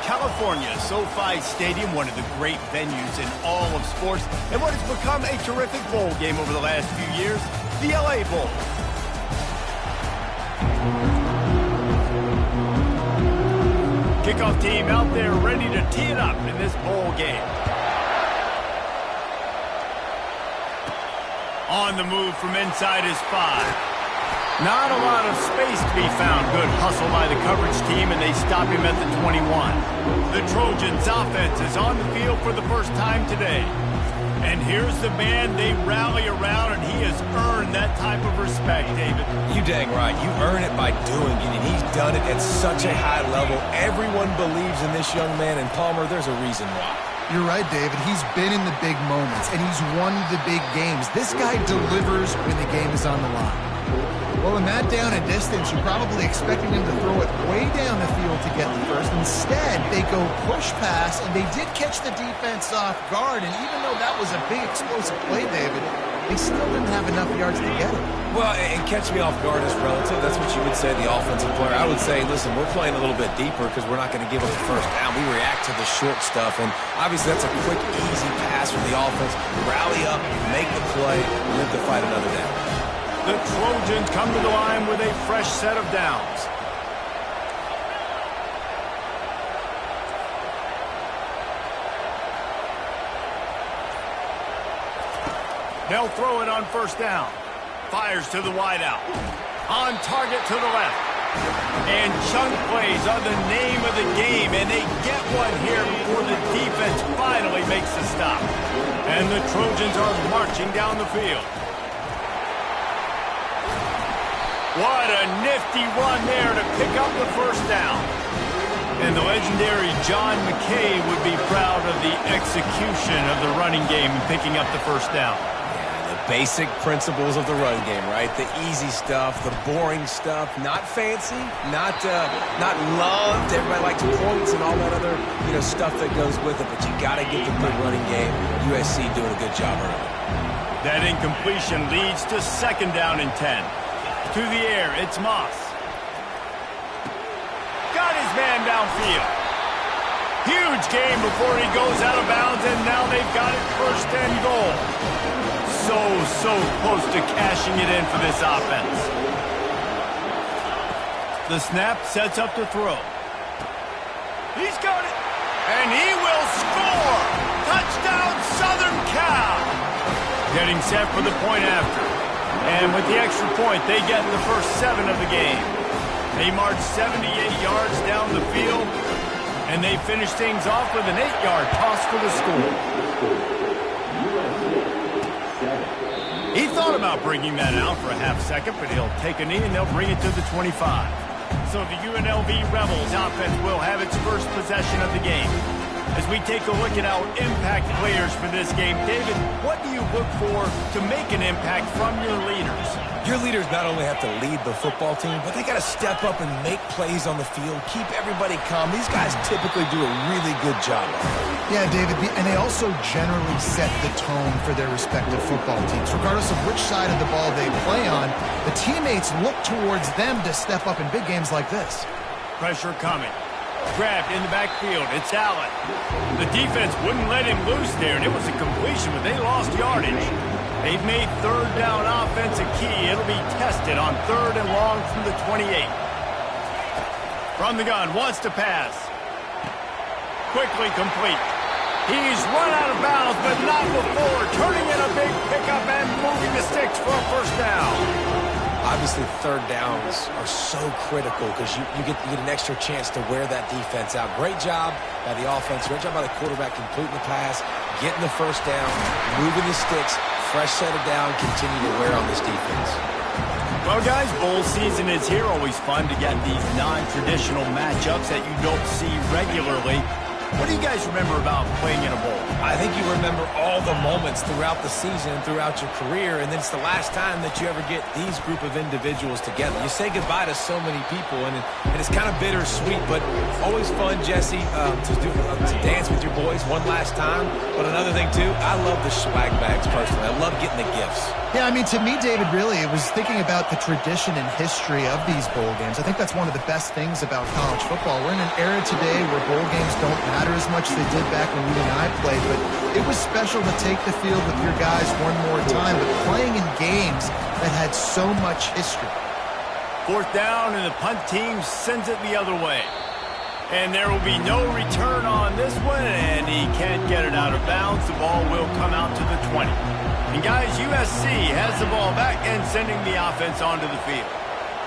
California, SoFi Stadium, one of the great venues in all of sports, and what has become a terrific bowl game over the last few years, the LA Bowl. Kickoff team out there ready to tee it up in this bowl game. On the move from inside his 5. Not a lot of space to be found. Good hustle by the coverage team, and they stop him at the 21. The Trojans' offense is on the field for the first time today. And here's the man they rally around, and he has earned that type of respect, David. You dang right. You earn it by doing it, and he's done it at such a high level. Everyone believes in this young man, and Palmer, there's a reason why. You're right, David. He's been in the big moments, and he's won the big games. This guy delivers when the game is on the line. Well, in that down and distance, you're probably expecting him to throw it way down the field to get the first. Instead, they go push pass, and they did catch the defense off guard. And even though that was a big explosive play, David, they still didn't have enough yards to get it. Well, and catch me off guard is relative. That's what you would say, the offensive player. I would say, listen, we're playing a little bit deeper because we're not going to give up the first down. We react to the short stuff, and obviously that's a quick, easy pass from the offense. Rally up, make the play, live to fight another down. The Trojans come to the line with a fresh set of downs. They'll throw it on first down. Fires to the wideout. On target to the left. And chunk plays are the name of the game, and they get one here before the defense finally makes the stop. And the Trojans are marching down the field. What a nifty run there to pick up the first down. And the legendary John McKay would be proud of the execution of the running game and picking up the first down. Yeah, the basic principles of the run game, right? The easy stuff, the boring stuff, not fancy, not loved. Everybody likes points and all that other stuff that goes with it, but you got to get the good running game. USC doing a good job early. That incompletion leads to second down and 10. To the air, it's Moss. Got his man downfield. Huge game before he goes out of bounds, and now they've got it first and goal. So close to cashing it in for this offense. The snap sets up to throw. He's got it, and he will score. Touchdown, Southern Cal. Getting set for the point after. And with the extra point, they get the first 7 of the game. They march 78 yards down the field, and they finish things off with an 8-yard toss for the score. He thought about bringing that out for a half second, but he'll take a knee, and they'll bring it to the 25. So the UNLV Rebels offense will have its first possession of the game. As we take a look at our impact players for this game, David, what do you look for to make an impact from your leaders? Your leaders not only have to lead the football team, but they got to step up and make plays on the field, keep everybody calm. These guys typically do a really good job of it. Yeah, David, and they also generally set the tone for their respective football teams. Regardless of which side of the ball they play on, the teammates look towards them to step up in big games like this. Pressure coming. Grabbed in the backfield. It's Allen. The defense wouldn't let him loose there, and it was a completion, but they lost yardage. They've made third down offense a key. It'll be tested on third and long from the 28. From the gun, wants to pass. Quickly complete. He's run out of bounds, but not before. Turning in a big pickup and moving the sticks for a first down. Obviously, third downs are so critical because you get an extra chance to wear that defense out. Great job by the offense. Great job by the quarterback completing the pass, getting the first down, moving the sticks, fresh set of down, continue to wear on this defense. Well, guys, bowl season is here. Always fun to get these non-traditional matchups that you don't see regularly. What do you guys remember about playing in a bowl? I think you remember all the moments throughout the season and throughout your career, and then it's the last time that you ever get these group of individuals together. You say goodbye to so many people, and it's kind of bittersweet, but always fun, Jesse, to dance with your boys one last time. But another thing, too, I love the swag bags, personally. I love getting the gifts. Yeah, I mean, to me, David, really, it was thinking about the tradition and history of these bowl games. I think that's one of the best things about college football. We're in an era today where bowl games don't matter as much as they did back when you and I played, but it was special to take the field with your guys one more time, but playing in games that had so much history. 4th down, and the punt team sends it the other way. And there will be no return on this one, and he can't get it out of bounds. The ball will come out to the 20. And guys, USC has the ball back and sending the offense onto the field.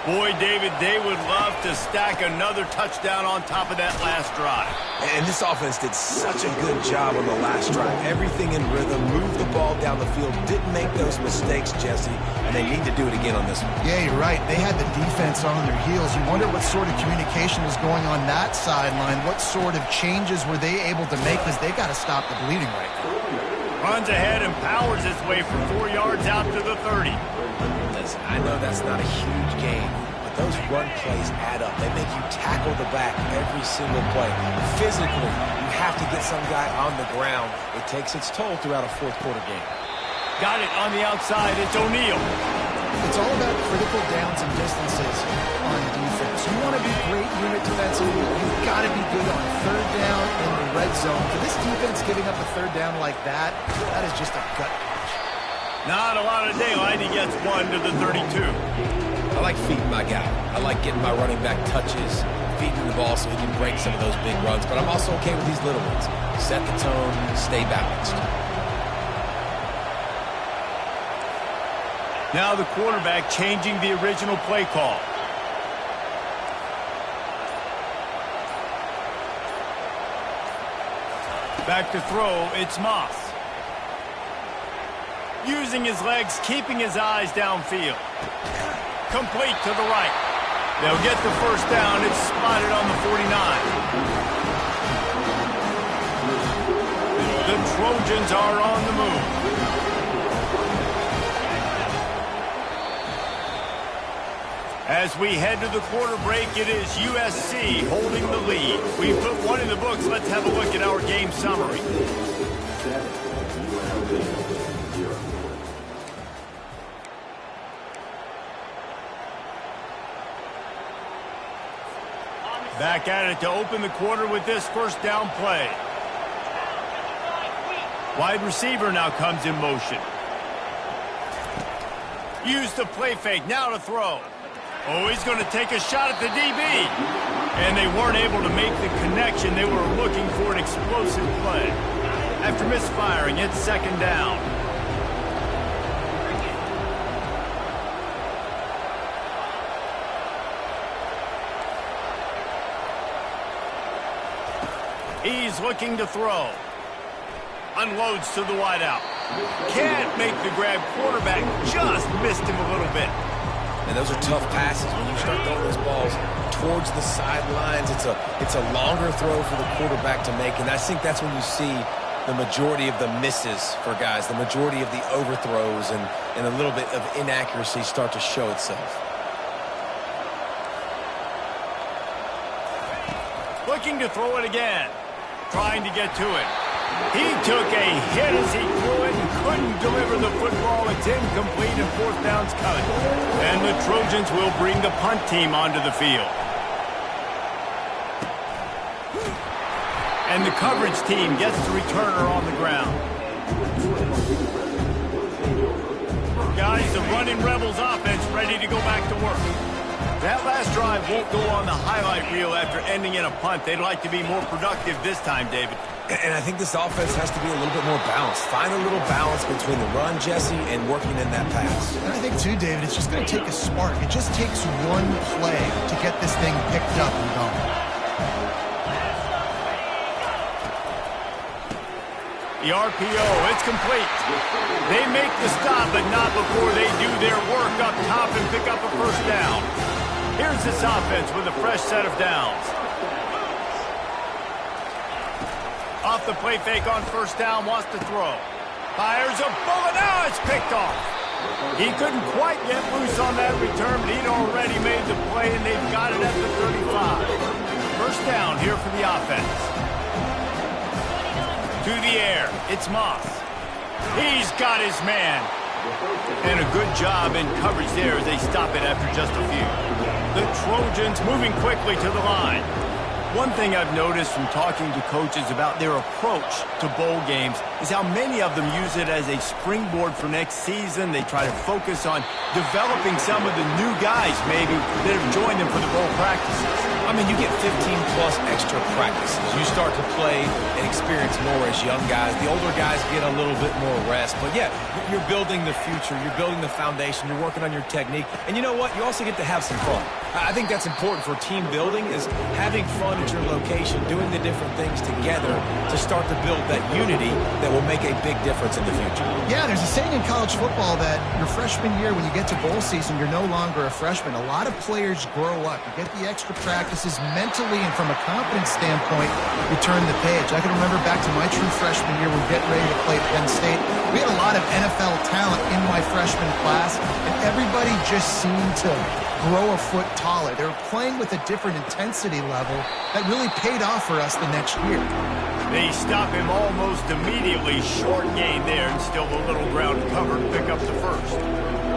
Boy, David, they would love to stack another touchdown on top of that last drive. And this offense did such a good job on the last drive. Everything in rhythm, moved the ball down the field, didn't make those mistakes, Jesse, and they need to do it again on this one. Yeah, you're right. They had the defense on their heels. You wonder what sort of communication was going on that sideline. What sort of changes were they able to make, because they got to stop the bleeding right now. Runs ahead and powers his way for 4 yards out to the 30. Listen, I know that's not a huge game, but those run plays add up. They make you tackle the back every single play. Physically, you have to get some guy on the ground. It takes its toll throughout a fourth quarter game. Got it on the outside. It's O'Neal. It's all about critical downs and distances on defense. You want to be great unit defensively, you've got to be good on 3rd down in the red zone. For this defense giving up a 3rd down like that, that is just a gut punch. Not a lot of daylight. He gets one to the 32. I like feeding my guy. I like getting my running back touches, feeding the ball so he can break some of those big runs. But I'm also okay with these little ones. Set the tone, stay balanced. Now the quarterback changing the original play call. Back to throw, it's Moss. Using his legs, keeping his eyes downfield. Complete to the right. They'll get the 1st down. It's spotted on the 49. The Trojans are on the move. As we head to the quarter break, it is USC holding the lead. We've put one in the books. Let's have a look at our game summary. Back at it to open the quarter with this 1st down play. Wide receiver now comes in motion. Use the play fake, now to throw. Oh, he's going to take a shot at the DB. And they weren't able to make the connection. They were looking for an explosive play. After misfiring, it's 2nd down. He's looking to throw. Unloads to the wideout. Can't make the grab. Quarterback just missed him a little bit. And those are tough passes. When you start throwing those balls towards the sidelines, it's a longer throw for the quarterback to make. And I think that's when you see the majority of the misses for guys, the majority of the overthrows and a little bit of inaccuracy start to show itself. Looking to throw it again. Trying to get to it. He took a hit as he threw it and couldn't deliver the football. It's incomplete and 4th down's coming. And the Trojans will bring the punt team onto the field. And the coverage team gets the returner on the ground. Guys, the running Rebels offense ready to go back to work. That last drive won't go on the highlight reel after ending in a punt. They'd like to be more productive this time, David. And I think this offense has to be a little bit more balanced. Find a little balance between the run, Jesse, and working in that pass. And I think, too, David, it's just going to take a spark. It just takes one play to get this thing picked up and going. The RPO, it's complete. They make the stop, but not before they do their work up top and pick up a 1st down. Here's this offense with a fresh set of downs. Off the play fake on first down, wants to throw. Fires a bullet, now it's picked off. He couldn't quite get loose on that return, but he'd already made the play, and they've got it at the 35. First down here for the offense. To the air, it's Moss. He's got his man. And a good job in coverage there as they stop it after just a few. The Trojans moving quickly to the line. One thing I've noticed from talking to coaches about their approach to bowl games is how many of them use it as a springboard for next season. They try to focus on developing some of the new guys, maybe, that have joined them for the bowl practices. I mean, you get 15-plus extra practices. You start to play and experience more as young guys. The older guys get a little bit more rest. But, yeah, you're building the future. You're building the foundation. You're working on your technique. And you know what? You also get to have some fun. I think that's important for team building, is having fun at your location, doing the different things together to start to build that unity that will make a big difference in the future. Yeah, there's a saying in college football that your freshman year, when you get to bowl season, you're no longer a freshman. A lot of players grow up. You get the extra practices mentally, and from a confidence standpoint, you turn the page. I can remember back to my true freshman year, we're getting ready to play Penn State. We had a lot of NFL talent in my freshman class, and everybody just seemed to grow a foot taller. They were playing with a different intensity level that really paid off for us the next year. They stop him almost immediately. Short gain there, and still a little ground cover to pick up the first.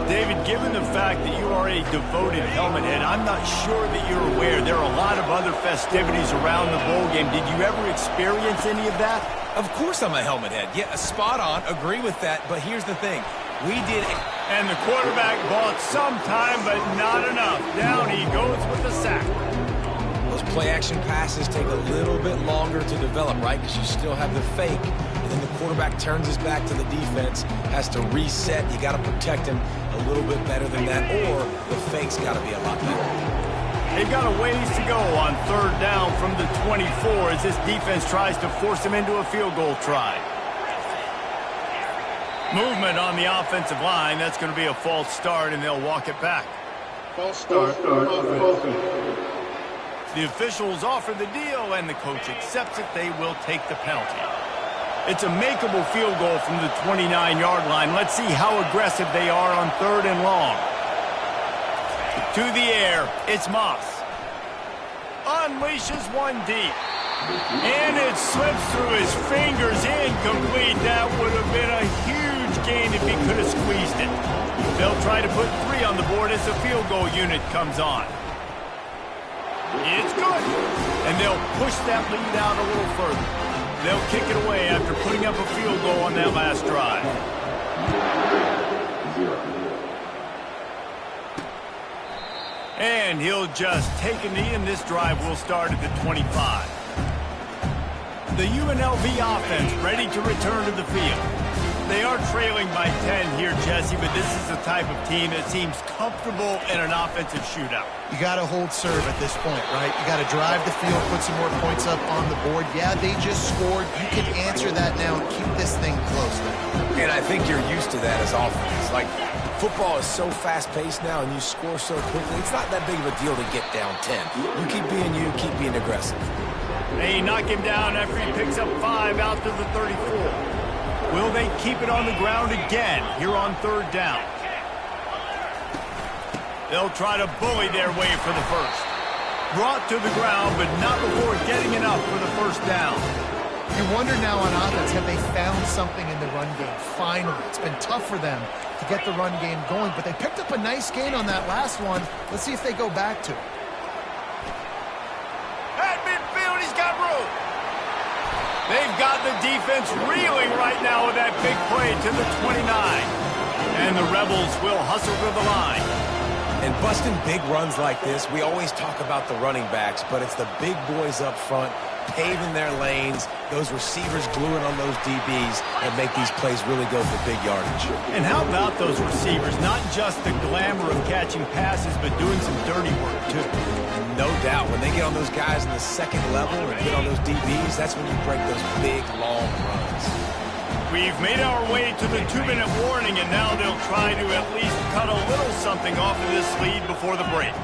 David, given the fact that you are a devoted helmet head, I'm not sure that you're aware there are a lot of other festivities around the bowl game. Did you ever experience any of that? Of course I'm a helmet head. Yeah, spot on. Agree with that. But here's the thing. We did it. And the quarterback bought some time, but not enough. Down he goes with the sack. Those play-action passes take a little bit longer to develop, right? Because you still have the fake. And then the quarterback turns his back to the defense, has to reset. You got to protect him a little bit better than that, or the fake's got to be a lot better. They've got a ways to go on third down from the 24 as this defense tries to force him into a field goal try. Movement on the offensive line. That's going to be a false start, and they'll walk it back. False start. The officials offer the deal, and the coach accepts it. They will take the penalty. It's a makeable field goal from the 29-yard line. Let's see how aggressive they are on third and long. To the air, it's Moss. Unleashes one deep. And it slips through his fingers, incomplete. That would have been a huge gain if he could have squeezed it. They'll try to put 3 on the board as the field goal unit comes on. It's good. And they'll push that lead out a little further. They'll kick it away after putting up a field goal on that last drive. And he'll just take a knee, and this drive will start at the 25. The UNLV offense ready to return to the field. They are trailing by 10 here, Jesse, but this is the type of team that seems comfortable in an offensive shootout. You got to hold serve at this point, right? You got to drive the field, put some more points up on the board. Yeah, they just scored. You can answer that now and keep this thing close. And I think you're used to that as offense. Like, football is so fast-paced now, and you score so quickly, it's not that big of a deal to get down 10. You keep being aggressive. They knock him down after he picks up 5 out to the 34. Will they keep it on the ground again here on third down? They'll try to bully their way for the first. Brought to the ground, but not before getting enough for the first down. You wonder now on offense, have they found something in the run game? Finally. It's been tough for them to get the run game going, but they picked up a nice gain on that last one. Let's see if they go back to it. At midfield, he's got room. They've got the defense reeling right now with that big play to the 29. And the Rebels will hustle to the line. And busting big runs like this, we always talk about the running backs, but it's the big boys up front, paving their lanes, those receivers gluing on those DBs, and make these plays really go for big yardage. And how about those receivers? Not just the glamour of catching passes, but doing some dirty work, too. No doubt. When they get on those guys in the second level and get on those DBs, that's when you break those big, long runs. We've made our way to the 2-minute warning, and now they'll try to at least cut a little something off of this lead before the break.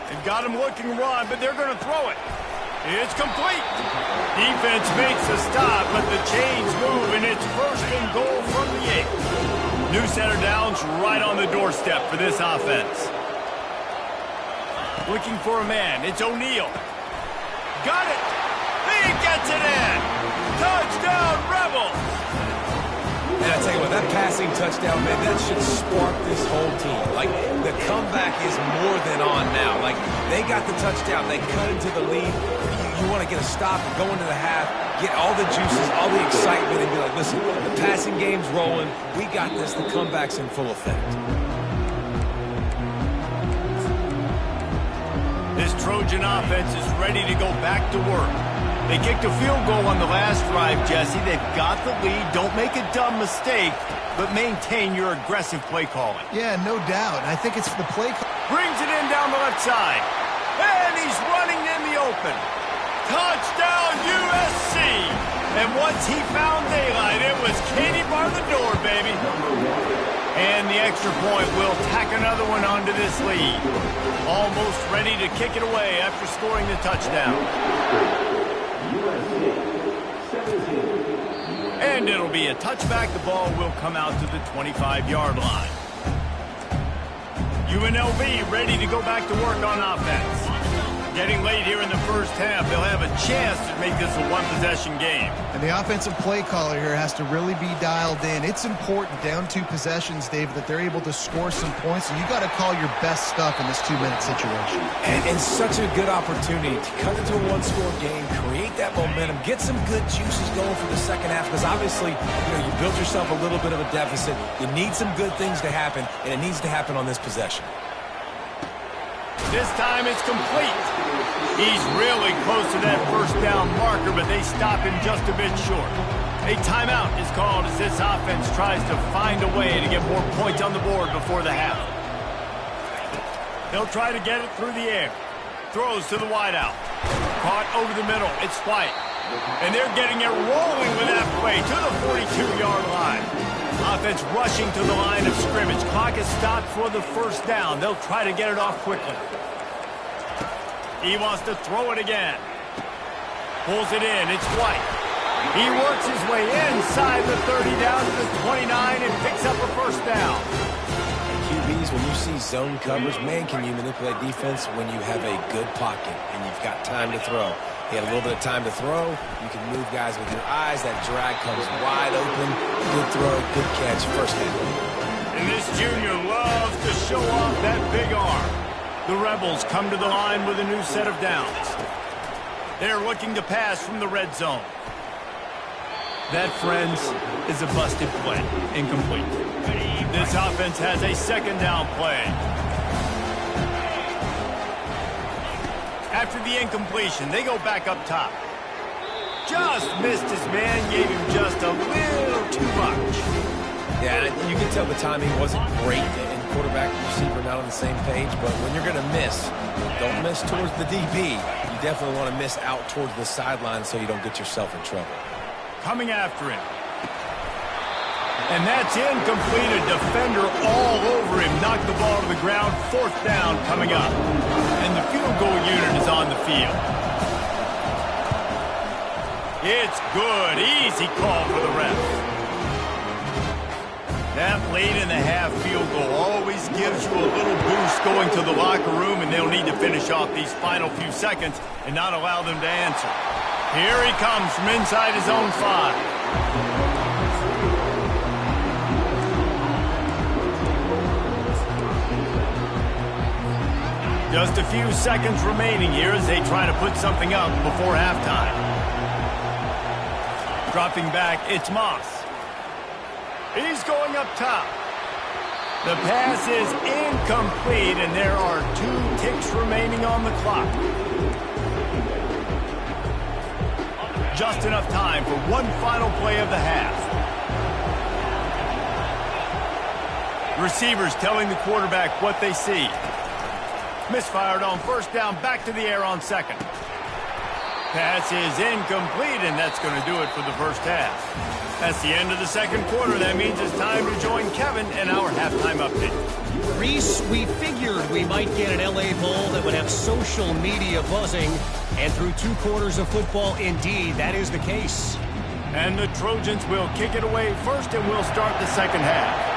They've got him looking run, but they're going to throw it. It's complete. Defense makes a stop, but the chains move, and it's first and goal from the 8. New center downs right on the doorstep for this offense. Looking for a man. It's O'Neal. Got it. He gets it in. Touchdown, Rebels. And I tell you what, that passing touchdown, man, that should spark this whole team. Like, the comeback is more than on now. Like, they got the touchdown. They cut into the lead. You want to get a stop and go into the half, get all the juices, all the excitement, and be like, listen, the passing game's rolling. We got this. The comeback's in full effect. This Trojan offense is ready to go back to work. They kicked a field goal on the last drive, Jesse. They've got the lead. Don't make a dumb mistake, but maintain your aggressive play calling. Yeah, no doubt. I think it's the play call. Brings it in down the left side. And he's running in the open. Touchdown, USC. And once he found daylight, it was Katie bar the door, baby. And the extra point will tack another one onto this lead. Almost ready to kick it away after scoring the touchdown. And it'll be a touchback. The ball will come out to the 25-yard line. UNLV ready to go back to work on offense. Getting late here in the first half, they'll have a chance to make this a one-possession game. And the offensive play caller here has to really be dialed in. It's important down 2 possessions, David, that they're able to score some points, and you got to call your best stuff in this 2-minute situation. And such a good opportunity to cut into a one-score game, create that momentum, get some good juices going for the second half, because obviously, you built yourself a little bit of a deficit. You need some good things to happen, and it needs to happen on this possession. This time it's complete. He's really close to that first down marker, but they stop him just a bit short. A timeout is called as this offense tries to find a way to get more points on the board before the half. They'll try to get it through the air. Throws to the wideout. Caught over the middle. It's White. And they're getting it rolling with that play to the 42-yard line. Offense rushing to the line of scrimmage. Clock is stopped for the first down. They'll try to get it off quickly. He wants to throw it again. Pulls it in. It's White. He works his way inside the 30 down to the 29 and picks up a first down. QBs, when you see zone coverage, man, can you manipulate defense when you have a good pocket and you've got time to throw. He had a little bit of time to throw. You can move guys with your eyes. That drag comes wide open. Good throw, good catch, first down. And this junior loves to show off that big arm. The Rebels come to the line with a new set of downs. They're looking to pass from the red zone. That, friends, is a busted play. Incomplete. This offense has a second down play. After the incompletion, they go back up top. Just missed his man, gave him just a little too much. Yeah, you can tell the timing wasn't great, and quarterback and receiver not on the same page, but when you're going to miss, don't miss towards the DB. You definitely want to miss out towards the sideline so you don't get yourself in trouble. Coming after him. And that's incomplete. A defender all over him. Knocked the ball to the ground. Fourth down coming up. And the field goal unit is on the field. It's good. Easy call for the ref. That late in the half field goal always gives you a little boost going to the locker room, and they'll need to finish off these final few seconds and not allow them to answer. Here he comes from inside his own 5. Just a few seconds remaining here as they try to put something up before halftime. Dropping back, it's Moss. He's going up top. The pass is incomplete, and there are 2 ticks remaining on the clock. Just enough time for one final play of the half. Receivers telling the quarterback what they see. Misfired on first down, back to the air on second. Pass is incomplete, and that's going to do it for the first half. That's the end of the second quarter. That means it's time to join Kevin in our halftime update. Reese, we figured we might get an LA Bowl that would have social media buzzing, and through 2 quarters of football, indeed, that is the case. And the Trojans will kick it away first, and we'll start the second half.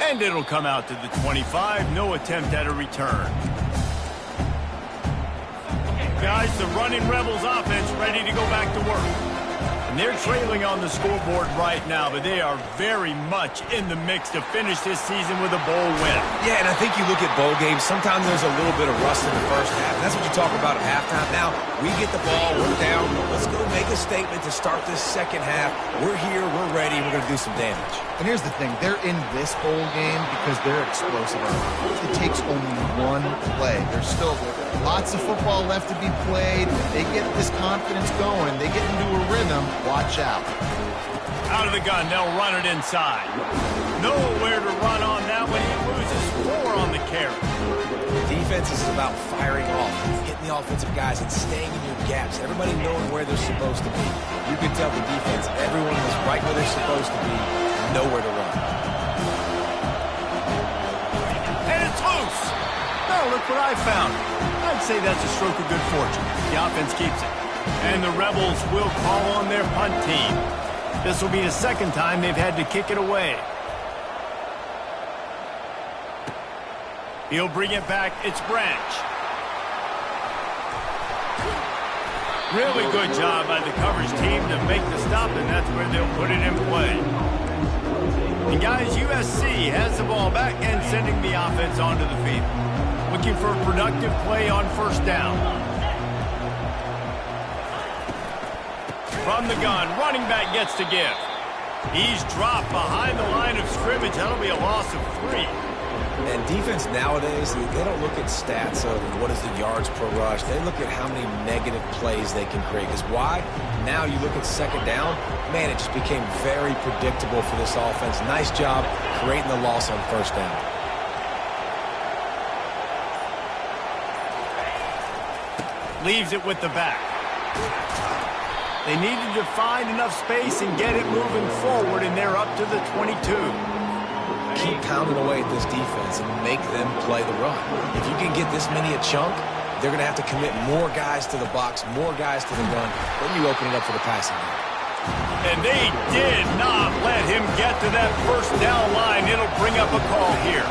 And it'll come out to the 25. No attempt at a return. Guys, the running Rebels offense ready to go back to work. And they're trailing on the scoreboard right now, but they are very much in the mix to finish this season with a bowl win. Yeah, and I think you look at bowl games, sometimes there's a little bit of rust in the first half. That's what you talk about at halftime. Now, we get the ball, we're down. Let's go make a statement to start this second half. We're here, we're ready, we're going to do some damage. And here's the thing. They're in this bowl game because they're explosive. It takes only one play. There's still lots of football left to be played. If they get this confidence going, they get into a rhythm, watch out. Out of the gun, they'll run it inside. Nowhere to run on that one. He loses 4 on the carry. Defense is about firing off, hitting the offensive guys and staying in your gaps. Everybody knowing where they're supposed to be. You can tell the defense, everyone is right where they're supposed to be, nowhere to run. And it's loose. Oh, look what I found. I'd say that's a stroke of good fortune. The offense keeps it. And the Rebels will call on their punt team. This will be the second time they've had to kick it away. He'll bring it back. It's Branch. Really good job by the coverage team to make the stop, and that's where they'll put it in play. And guys, USC has the ball back and sending the offense onto the field. Looking for a productive play on first down. From the gun, running back gets to give. He's dropped behind the line of scrimmage. That'll be a loss of 3. And defense nowadays, they don't look at stats of what is the yards per rush. They look at how many negative plays they can create. Because why? Now you look at second down, man, it just became very predictable for this offense. Nice job creating the loss on first down. Leaves it with the back. They needed to find enough space and get it moving forward, and they're up to the 22. Keep pounding away at this defense and make them play the run. If you can get this many a chunk, they're going to have to commit more guys to the box, more guys to the run. Then you open it up for the passing game. And they did not let him get to that first down line. It'll bring up a call here.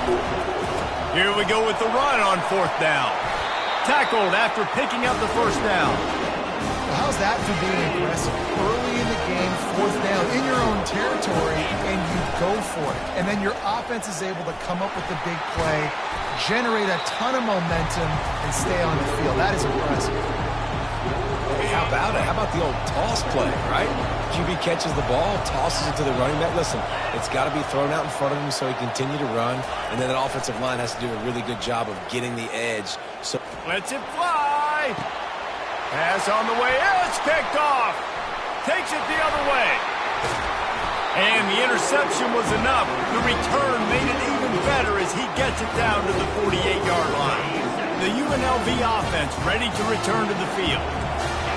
Here we go with the run on 4th down. Tackled after picking up the first down. Well, how's that for being aggressive? Early in the game, 4th down, in your own territory, and you go for it. And then your offense is able to come up with the big play, generate a ton of momentum, and stay on the field. That is impressive. Hey, how about it? How about the old toss play, right? QB catches the ball, tosses it to the running back. Listen, it's got to be thrown out in front of him so he can continue to run. And then that offensive line has to do a really good job of getting the edge. So lets it fly. Pass on the way. It's picked off. Takes it the other way. And the interception was enough. The return made it even better as he gets it down to the 48-yard line. The UNLV offense ready to return to the field.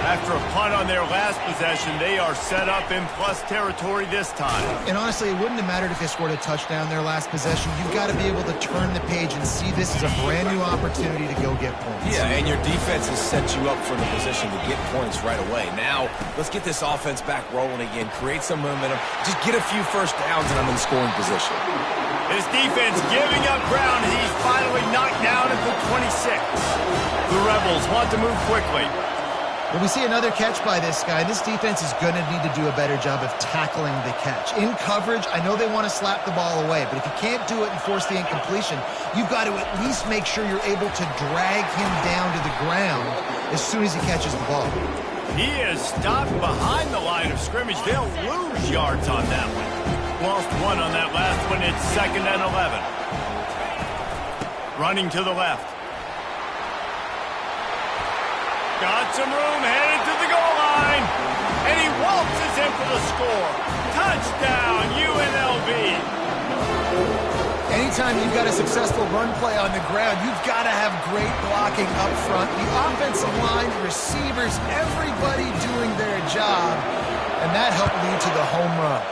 After a punt on their last possession, they are set up in plus territory this time. And honestly, it wouldn't have mattered if they scored a touchdown their last possession. You've got to be able to turn the page and see this as a brand new opportunity to go get points. Yeah, and your defense has set you up for the position to get points right away. Now, let's get this offense back rolling again, create some momentum, just get a few first downs, and I'm in scoring position. His defense giving up ground. He's finally knocked down at the 26. The Rebels want to move quickly. When we see another catch by this guy, this defense is going to need to do a better job of tackling the catch. In coverage, I know they want to slap the ball away, but if you can't do it and force the incompletion, you've got to at least make sure you're able to drag him down to the ground as soon as he catches the ball. He is stopped behind the line of scrimmage. They'll lose yards on that one. Lost 1 on that last one. It's 2nd and 11. Running to the left. Got some room, headed to the goal line. And he waltzes in for the score. Touchdown, UNLV. Anytime you've got a successful run play on the ground, you've got to have great blocking up front. The offensive line, receivers, everybody doing their job. And that helped lead to the home run.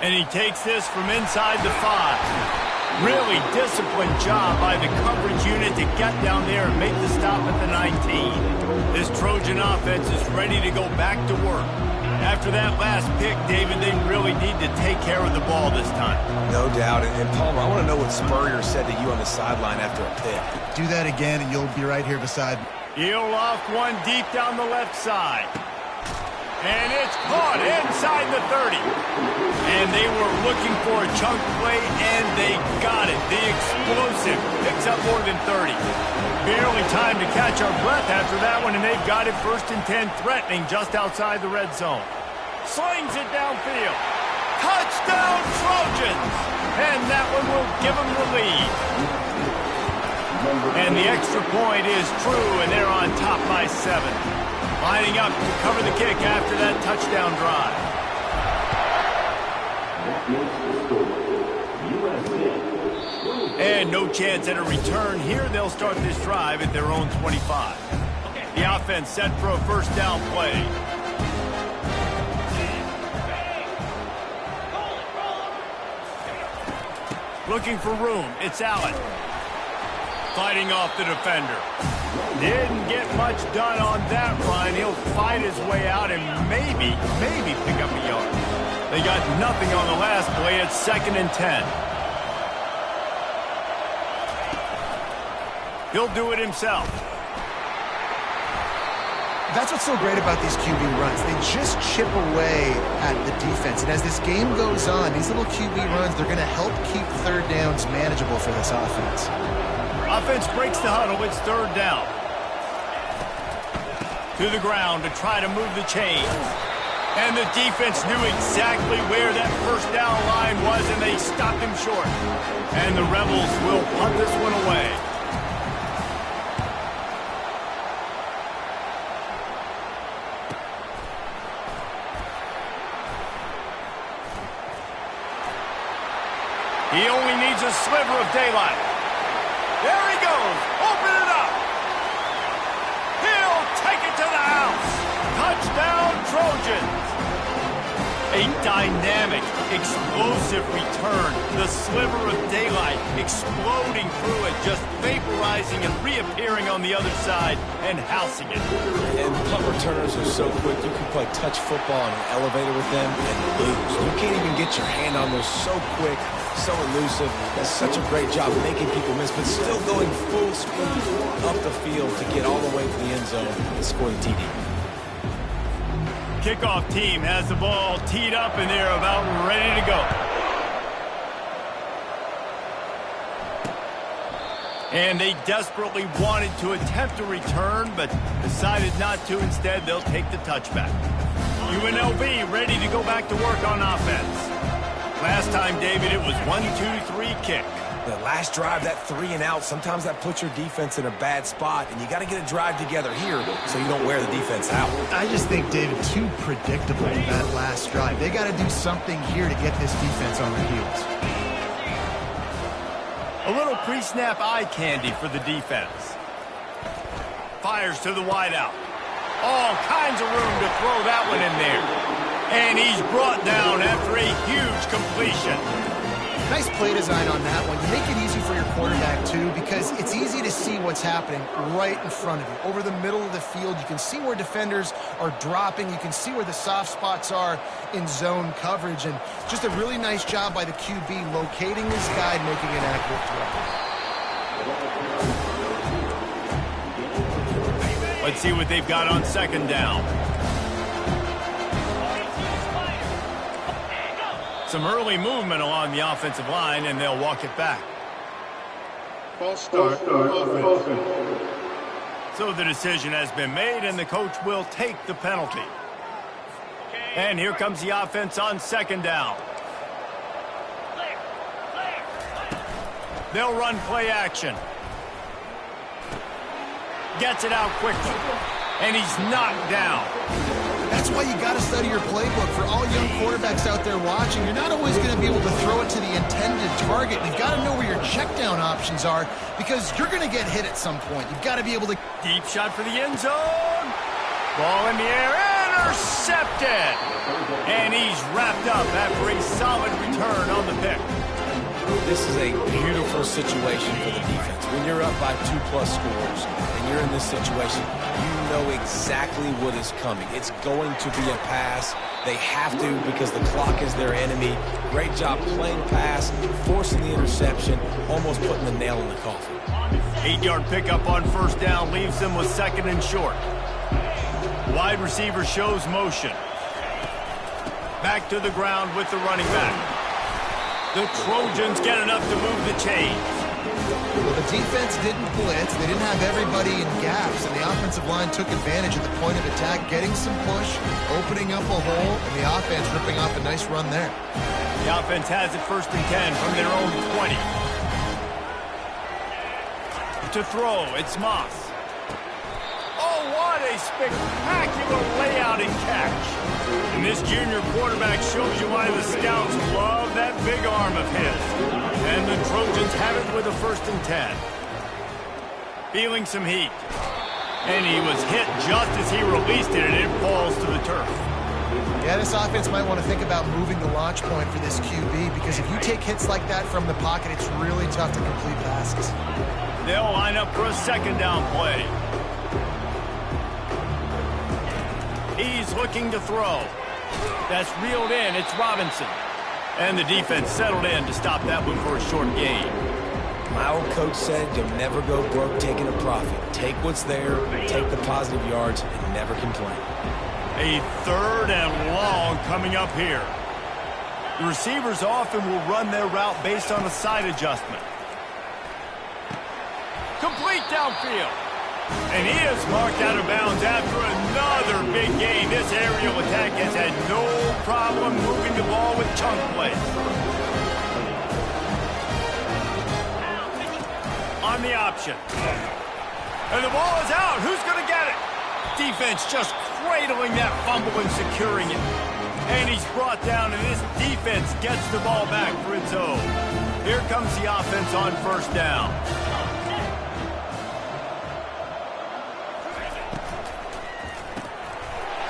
And he takes this from inside the 5. Really disciplined job by the coverage unit to get down there and make the stop at the 19. This Trojan offense is ready to go back to work. After that last pick, David, they really need to take care of the ball this time. No doubt. And Palmer, I want to know what Spurrier said to you on the sideline after a pick. Do that again, and you'll be right here beside me. He'll off one deep down the left side. And it's caught inside the 30. And they were looking for a chunk play, and they got it. The explosive picks up more than 30. Barely time to catch our breath after that one, and they've got it 1st and 10, threatening just outside the red zone. Slings it downfield. Touchdown Trojans! And that one will give them the lead. And the extra point is true, and they're on top by 7. Lining up to cover the kick after that touchdown drive. And no chance at a return here. They'll start this drive at their own 25. The offense set for a first down play. Looking for room. It's Allen. Fighting off the defender. Didn't get much done on that run. He'll fight his way out and maybe pick up a yard. They got nothing on the last play. It's 2nd and 10. He'll do it himself. That's what's so great about these QB runs. They just chip away at the defense. And as this game goes on, these little QB runs, they're going to help keep third downs manageable for this offense. Offense breaks the huddle. It's 3rd down. To the ground to try to move the chains. And the defense knew exactly where that first down line was, and they stopped him short. And the Rebels will punt this one away. He only needs a sliver of daylight. There he goes. Open it up. He'll take it to the house. Touchdown, Trojans. A dynamic, explosive return. The sliver of daylight exploding through it, just vaporizing and reappearing on the other side and housing it. And punt returners are so quick. You can play touch football on an elevator with them and lose. You can't even get your hand on those. So quick, so elusive. Does such a great job making people miss, but still going full speed up the field to get all the way to the end zone and score the TD. Kickoff team has the ball teed up, and they're about ready to go. And they desperately wanted to attempt a return, but decided not to. Instead, they'll take the touchback. UNLV ready to go back to work on offense. Last time, David, it was 1-2-3 kick. The last drive, that 3 and out, sometimes that puts your defense in a bad spot, and you got to get a drive together here so you don't wear the defense out. I just think, David, too predictable that last drive. They got to do something here to get this defense on their heels. A little pre-snap eye candy for the defense. Fires to the wideout. All kinds of room to throw that one in there. And he's brought down after a huge completion. Nice play design on that one. You make it easy for your quarterback, too, because it's easy to see what's happening right in front of you. Over the middle of the field, you can see where defenders are dropping. You can see where the soft spots are in zone coverage. And just a really nice job by the QB locating his guy and making an accurate throw. Let's see what they've got on 2nd down. Some early movement along the offensive line, and they'll walk it back. False start. So the decision has been made, and the coach will take the penalty. And here comes the offense on 2nd down. They'll run play action. Gets it out quickly, and he's knocked down. That's why you got to study your playbook. For all young quarterbacks out there watching, you're not always going to be able to throw it to the intended target. You've got to know where your check down options are because you're going to get hit at some point. You've got to be able to... Deep shot for the end zone. Ball in the air, and Intercepted! And he's wrapped up after a solid return on the pick. This is a beautiful situation for the defense. When you're up by 2+ scores and you're in this situation, you know exactly what is coming. It's going to be a pass. They have to because the clock is their enemy. Great job playing pass, forcing the interception, almost putting the nail in the coffin. 8-yard pickup on first down leaves them with 2nd and short. Wide receiver shows motion. Back to the ground with the running back. The Trojans get enough to move the chains. Well, the defense didn't blitz. They didn't have everybody in gaps, and the offensive line took advantage of the point of attack, getting some push, opening up a hole, and the offense ripping off a nice run there. The offense has it 1st and 10 from their own 20. To throw, it's Moss. Oh, what a spectacular layout and catch. And this junior quarterback shows you why the scouts love that big arm of his. And the Trojans have it with a 1st and 10. Feeling some heat. And he was hit just as he released it, and it falls to the turf. Yeah, this offense might want to think about moving the launch point for this QB, because if you take hits like that from the pocket, it's really tough to complete passes. They'll line up for a 2nd down play. He's looking to throw. That's reeled in. It's Robinson. And the defense settled in to stop that one for a short gain. My old coach said you'll never go broke taking a profit. Take what's there, take the positive yards, and never complain. A 3rd and long coming up here. The receivers often will run their route based on a side adjustment. Complete downfield. And he is marked out of bounds after another big gain. This aerial attack has had no problem moving the ball with chunk plays. On the option. And the ball is out. Who's going to get it? Defense just cradling that fumble and securing it. And he's brought down, and this defense gets the ball back for its own. Here comes the offense on 1st down.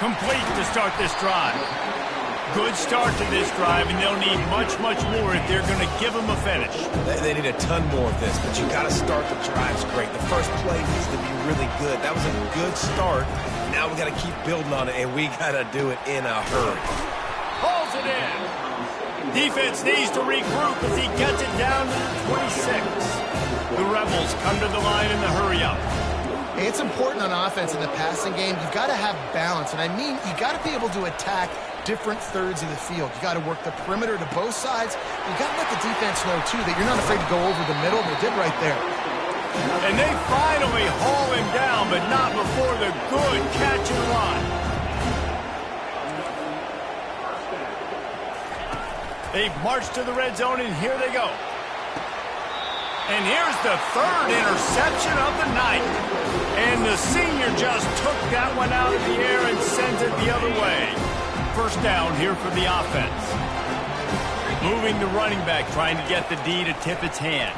Complete to start this drive. Good start to this drive, and they'll need much, much more if they're going to give them a finish. They need a ton more of this, but you got to start the drives great. The first play needs to be really good. That was a good start. Now we got to keep building on it, and we got to do it in a hurry. Pulls it in. Defense needs to regroup as he gets it down to the 26. The Rebels come to the line in the hurry-up. Hey, it's important on offense in the passing game. You've got to have balance, and I mean you got to be able to attack different thirds of the field. You got to work the perimeter to both sides. You got to let the defense know, too, that you're not afraid to go over the middle. They did right there. And they finally haul him down, but not before the good catch and run. They've marched to the red zone, and here they go. And here's the 3rd interception of the night. And the senior just took that one out of the air and sends it the other way. 1st down here for the offense. Moving the running back, trying to get the D to tip its hand.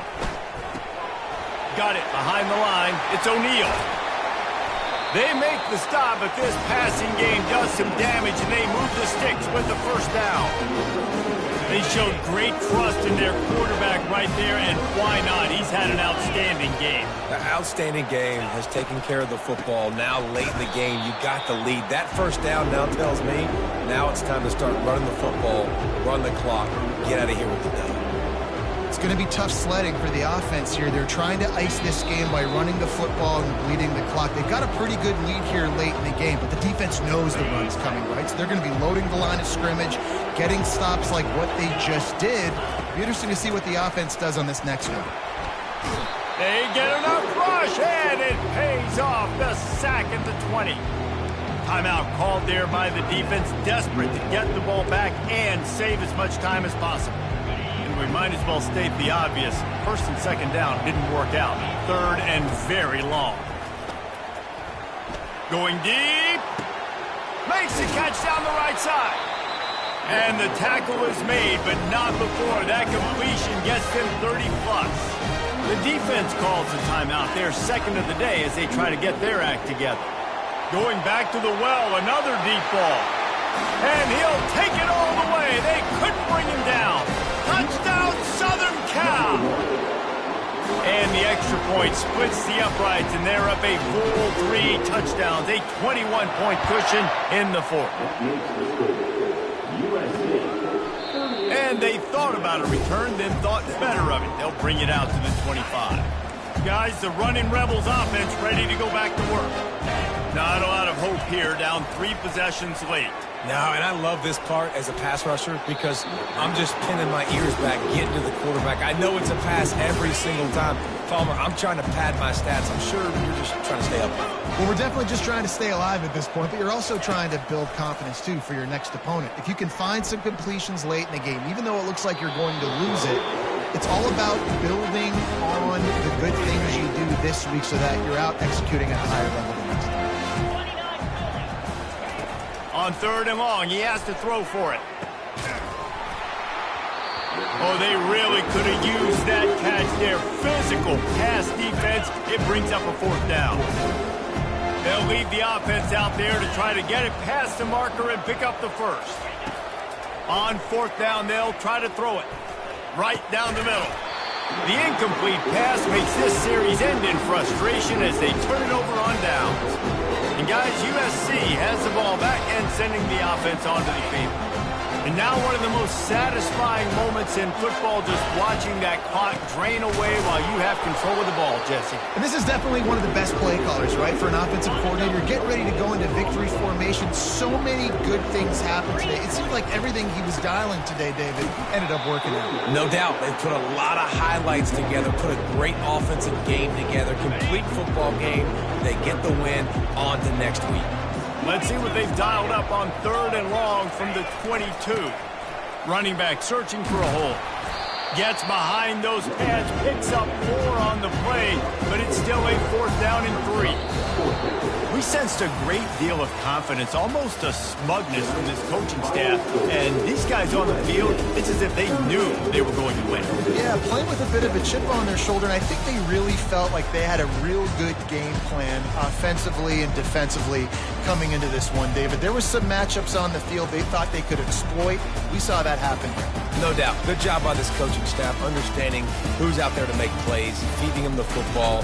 Got it behind the line. It's O'Neal. They make the stop, but this passing game does some damage, and they move the sticks with the 1st down. They showed great trust in their quarterback right there, and why not? He's had an outstanding game. The outstanding game has taken care of the football. Now, late in the game, you got the lead. That 1st down now tells me now it's time to start running the football, run the clock, get out of here with the dub. It's going to be tough sledding for the offense here. They're trying to ice this game by running the football and bleeding the clock. They've got a pretty good lead here late in the game, but the defense knows the run's coming, right? So they're going to be loading the line of scrimmage, getting stops like what they just did. It'll be interesting to see what the offense does on this next one. They get enough rush, and it pays off. The sack at the 20. Timeout called there by the defense, desperate to get the ball back and save as much time as possible. We might as well state the obvious. 1st and 2nd down didn't work out. 3rd and very long. Going deep. Makes the catch down the right side. And the tackle is made, but not before that completion gets them 30-plus. The defense calls the timeout. They're 2nd of the day as they try to get their act together. Going back to the well, another deep ball. And he'll take it all the way. They couldn't bring him down. Touchdown, Southern Cal. And the extra point splits the uprights, and they're up a full 3 touchdowns, a 21-point cushion in the fourth. And they thought about a return, then thought better of it. They'll bring it out to the 25. Guys, the running Rebels offense ready to go back to work. Not a lot of hope here, down 3 possessions late. No, and I love this part as a pass rusher because I'm just pinning my ears back, getting to the quarterback. I know it's a pass every single time. Palmer, I'm trying to pad my stats. I'm sure you're just trying to stay up. Well, we're definitely just trying to stay alive at this point, but you're also trying to build confidence, too, for your next opponent. If you can find some completions late in the game, even though it looks like you're going to lose it, it's all about building on the good things you do this week so that you're out executing at a higher level the next time. On 3rd and long, he has to throw for it. Oh, they really could have used that catch there. Physical pass defense. It brings up a 4th down. They'll leave the offense out there to try to get it past the marker and pick up the first. On 4th down, they'll try to throw it right down the middle. The incomplete pass makes this series end in frustration as they turn it over on downs. And guys, USC has the ball back and sending the offense onto the field. And now one of the most satisfying moments in football, just watching that clock drain away while you have control of the ball, Jesse. And this is definitely one of the best play callers, right, for an offensive coordinator. Get ready to go into victory formation. So many good things happened today. It seemed like everything he was dialing today, David, ended up working out. No doubt. They put a lot of highlights together, put a great offensive game together, complete football game. They get the win on to next week. Let's see what they've dialed up on 3rd and long from the 22. Running back searching for a hole. Gets behind those pads, picks up 4 on the play, but it's still a 4th down and 3. We sensed a great deal of confidence, almost a smugness from this coaching staff. And these guys on the field, it's as if they knew they were going to win. Yeah, playing with a bit of a chip on their shoulder, and I think they really felt like they had a real good game plan offensively and defensively coming into this one, David. There were some matchups on the field they thought they could exploit. We saw that happen here. No doubt. Good job by this coaching staff, understanding who's out there to make plays, feeding them the football.